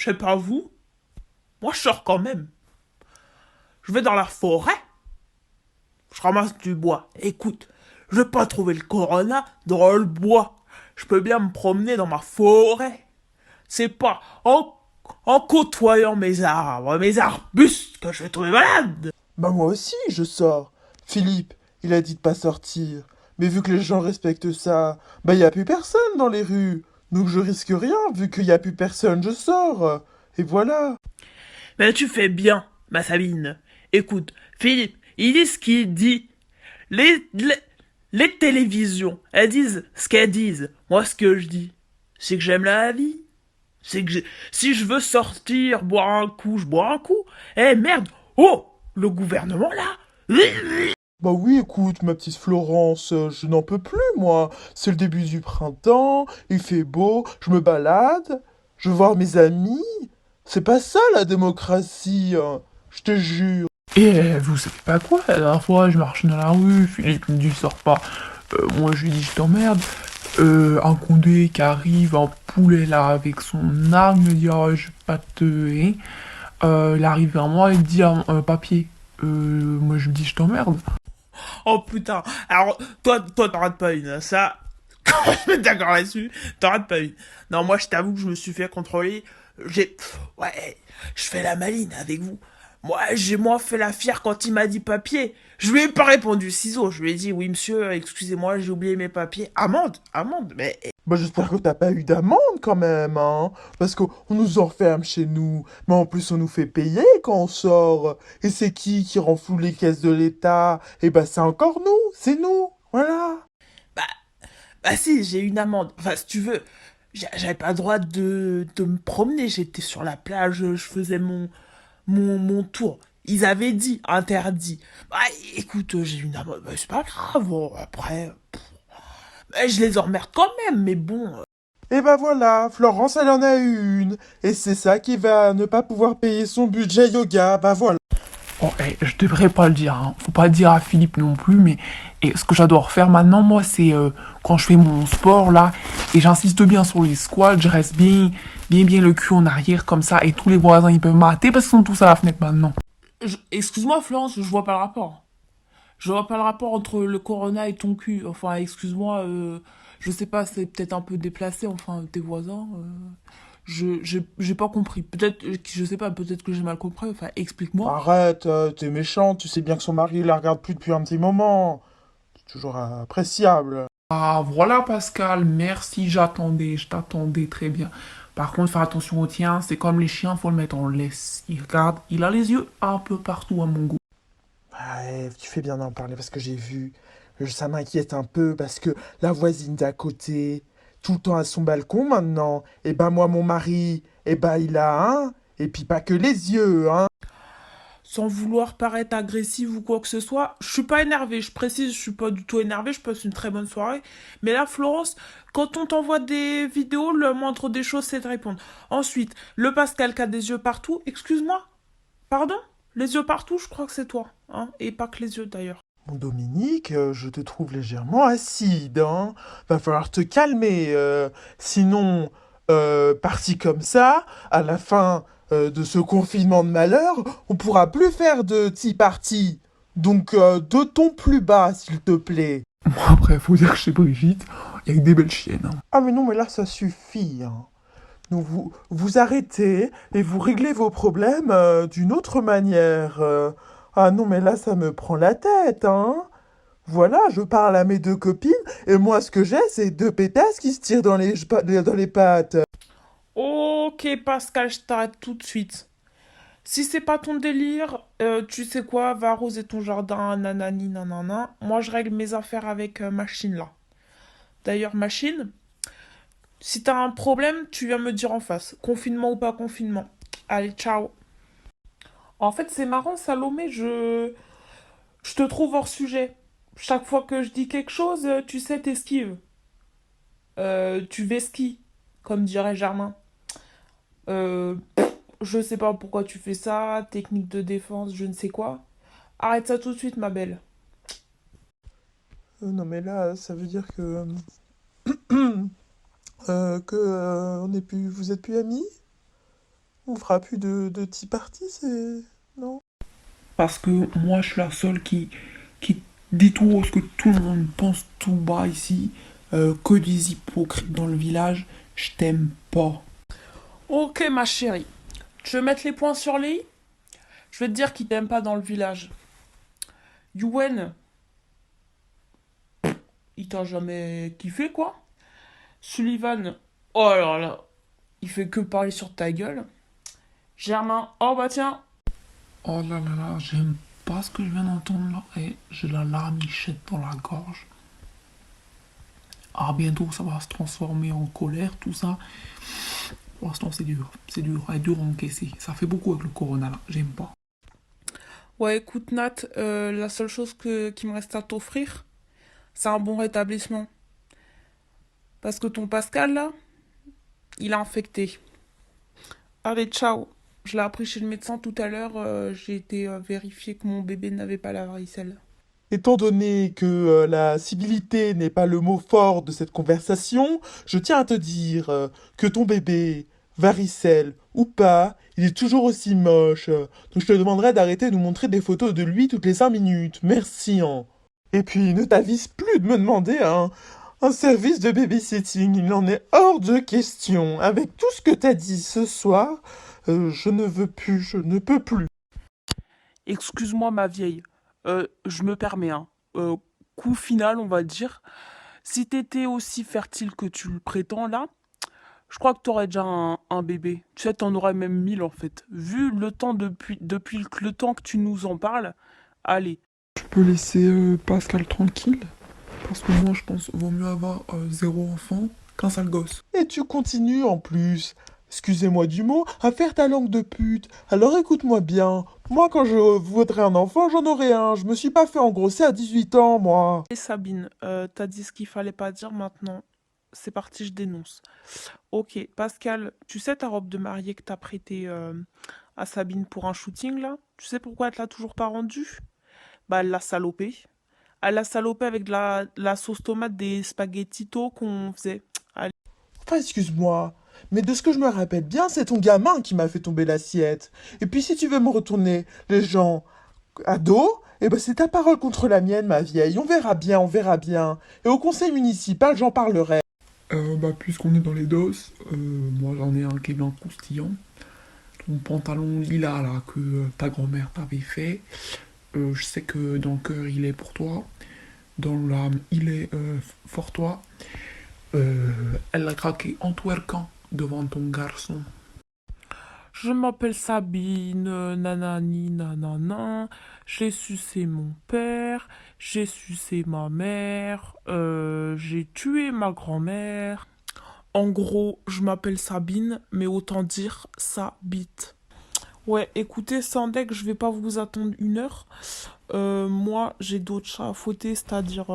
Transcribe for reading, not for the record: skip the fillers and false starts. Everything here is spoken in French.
sais pas vous, moi je sors quand même. Je vais dans la forêt, je ramasse du bois. Écoute, je vais pas trouver le corona dans le bois. Je peux bien me promener dans ma forêt. C'est pas en côtoyant mes arbustes que je vais tomber malade. Bah moi aussi, je sors. Philippe, il a dit de pas sortir. Mais vu que les gens respectent ça, bah y a plus personne dans les rues. Donc je risque rien, vu qu'il y a plus personne, je sors. Et voilà. Mais tu fais bien, ma Sabine. Écoute, Philippe, il dit ce qu'il dit. Les, les, les télévisions, elles disent ce qu'elles disent. Moi, ce que je dis, c'est que j'aime la vie. C'est que si je veux sortir, boire un coup, je bois un coup. Eh merde, oh, le gouvernement là. Bah oui, écoute, ma petite Florence, je n'en peux plus, moi. C'est le début du printemps, il fait beau, je me balade, je veux voir mes amis. C'est pas ça la démocratie, hein, je te jure. Et vous savez pas quoi, la dernière fois, je marche dans la rue, Philippe me dit sors pas. Moi je lui dis je t'emmerde. Un condé qui arrive, un poulet là avec son arme, il me dit oh, je vais pas te. Il arrive vers moi, il me dit papier. Moi je lui dis je t'emmerde. Oh putain. Alors, toi, t'en rates pas une, hein. Ça, quand je suis d'accord là-dessus, t'en rates pas une. Non, moi, je t'avoue que je me suis fait contrôler. J'ai, ouais, je fais la maline avec vous. Moi, j'ai moins fait la fière quand il m'a dit papier. Je lui ai pas répondu ciseaux. Je lui ai dit, oui, monsieur, excusez-moi, j'ai oublié mes papiers. Amende, amende. Mais Bah j'espère que t'as pas eu d'amende quand même, hein, parce qu'on nous enferme chez nous, mais en plus on nous fait payer quand on sort. Et c'est qui rend flou les caisses de l'État? Eh bah c'est encore nous, c'est nous, voilà. bah, bah si, j'ai une amende. Enfin, si tu veux, j'avais pas le droit de me promener. J'étais sur la plage, je faisais mon tour. Ils avaient dit interdit. Bah écoute, j'ai une amende. Bah, c'est pas grave. Bon, après, bah, je les emmerde quand même, mais bon. Et bah voilà, Florence elle en a eu une. Et c'est ça qui va ne pas pouvoir payer son budget yoga, bah voilà. Oh, je devrais pas le dire, hein. Faut pas le dire à Philippe non plus, mais ce que j'adore faire maintenant, moi, c'est quand je fais mon sport là, et j'insiste bien sur les squats, je reste bien le cul en arrière comme ça, et tous les voisins ils peuvent mater parce qu'ils sont tous à la fenêtre maintenant. Excuse-moi, Florence, je vois pas le rapport. Je vois pas le rapport entre le corona et ton cul. Enfin, excuse-moi, je sais pas, c'est peut-être un peu déplacé, enfin, tes voisins. J'ai pas compris. Peut-être, je sais pas, peut-être que j'ai mal compris. Enfin, explique-moi. Arrête, t'es méchant, tu sais bien que son mari la regarde plus depuis un petit moment. C'est toujours appréciable. Ah voilà Pascal, merci, je t'attendais très bien. Par contre, faire attention au tien, c'est comme les chiens, faut le mettre en laisse. Il regarde, il a les yeux un peu partout à mon goût. Ouais, tu fais bien d'en parler parce que j'ai vu. Ça m'inquiète un peu parce que la voisine d'à côté, tout le temps à son balcon maintenant, et ben moi, mon mari, et ben il a un, et puis pas que les yeux, hein. Sans vouloir paraître agressive ou quoi que ce soit, je suis pas énervée. Je précise, je suis pas du tout énervée. Je passe une très bonne soirée. Mais là, Florence, quand on t'envoie des vidéos, le moindre des choses, c'est de répondre. Ensuite, le Pascal qui a des yeux partout. Excuse-moi. Pardon? Les yeux partout, je crois que c'est toi. Hein? Et pas que les yeux d'ailleurs. Mon Dominique, je te trouve légèrement acide, hein. Va falloir te calmer, sinon, parti comme ça, à la fin de ce confinement de malheur, on pourra plus faire de tea party. Donc, de ton plus bas, s'il te plaît. Bon, après, faut dire que chez Brigitte, il y a que des belles chiennes, hein. Ah mais non, mais là, ça suffit, hein. Donc, vous arrêtez et vous réglez vos problèmes d'une autre manière. Ah non, mais là, ça me prend la tête, hein. Voilà, je parle à mes deux copines, et moi, ce que j'ai, c'est deux pétasses qui se tirent dans les pattes. Ok, Pascal, je t'arrête tout de suite. Si c'est pas ton délire, tu sais quoi, va arroser ton jardin, nanani, nanana. Moi, je règle mes affaires avec machine là. D'ailleurs, machine, si t'as un problème, tu viens me dire en face. Confinement ou pas confinement. Allez, ciao. En fait, c'est marrant, Salomé, je te trouve hors sujet. Chaque fois que je dis quelque chose, tu sais, t'esquives. Tu vesquis, comme dirait Germain. Je sais pas pourquoi tu fais ça, technique de défense, je ne sais quoi. Arrête ça tout de suite, ma belle. Non, mais là, ça veut dire que... on est plus... Vous êtes plus amis? On fera plus de tea party, c'est... Non? Parce que moi, je suis la seule qui dit tout ce que tout le monde pense tout bas ici. Que des hypocrites dans le village. Je t'aime pas. Ok, ma chérie. Tu veux mettre les points sur les i? Je vais te dire qu'il t'aime pas dans le village. Yuen, il t'a jamais kiffé, quoi? Sullivan, oh là là, il fait que parler sur ta gueule. Germain, oh bah tiens. Oh là là là, j'aime pas ce que je viens d'entendre là. Et j'ai la larmichette dans la gorge. Ah, bientôt ça va se transformer en colère, tout ça. Pour l'instant, c'est dur. C'est dur. Elle est dur à encaisser. Ça fait beaucoup avec le corona là. J'aime pas. Ouais, écoute, Nat, la seule chose qui me reste à t'offrir, c'est un bon rétablissement. Parce que ton Pascal, là, il a infecté. Allez, ciao. Je l'ai appris chez le médecin tout à l'heure. J'ai été vérifier que mon bébé n'avait pas la varicelle. Étant donné que la civilité n'est pas le mot fort de cette conversation, je tiens à te dire que ton bébé, varicelle ou pas, il est toujours aussi moche. Donc je te demanderai d'arrêter de nous montrer des photos de lui toutes les 5 minutes. Merci, hein. Et puis ne t'avise plus de me demander un service de babysitting. Il en est hors de question. Avec tout ce que t'as dit ce soir, je ne veux plus, je ne peux plus. Excuse-moi, ma vieille. Je me permets, hein. Coup final, on va dire. Si t'étais aussi fertile que tu le prétends, là, je crois que t'aurais déjà un bébé. Tu sais, t'en aurais même 1000 en fait. Vu le temps depuis le temps que tu nous en parles, allez. Tu peux laisser Pascal tranquille. Parce que moi, je pense vaut mieux avoir 0 enfant qu'un sale gosse. Et tu continues en plus, excusez-moi du mot, à faire ta langue de pute. Alors écoute-moi bien, moi quand je voudrais un enfant, j'en aurais un. Je me suis pas fait engrosser à 18 ans, moi. Et Sabine, t'as dit ce qu'il fallait pas dire maintenant. C'est parti, je dénonce. Ok, Pascal, tu sais ta robe de mariée que t'as prêtée à Sabine pour un shooting là? Tu sais pourquoi elle te l'a toujours pas rendue? Bah elle l'a salopée. Elle l'a salopée avec de la sauce tomate des spaghettitos qu'on faisait. Allez. Enfin, excuse-moi, mais de ce que je me rappelle bien, c'est ton gamin qui m'a fait tomber l'assiette. Et puis si tu veux me retourner les gens à dos, eh ben c'est ta parole contre la mienne, ma vieille. On verra bien, on verra bien. Et au conseil municipal, j'en parlerai. Puisqu'on est dans les doses, moi j'en ai un qui est bien croustillant. Ton pantalon lilas là que ta grand-mère t'avait fait. Je sais que dans le cœur il est pour toi. Dans l'âme il est for toi. Elle a craqué en twerkant devant ton garçon. Je m'appelle Sabine, nanani, nanana. J'ai sucé mon père, j'ai sucé ma mère, j'ai tué ma grand-mère. En gros, je m'appelle Sabine, mais autant dire ça bite. Ouais, écoutez, sans deck, je vais pas vous attendre 1 heure. Moi, j'ai d'autres chats à fouetter, c'est-à-dire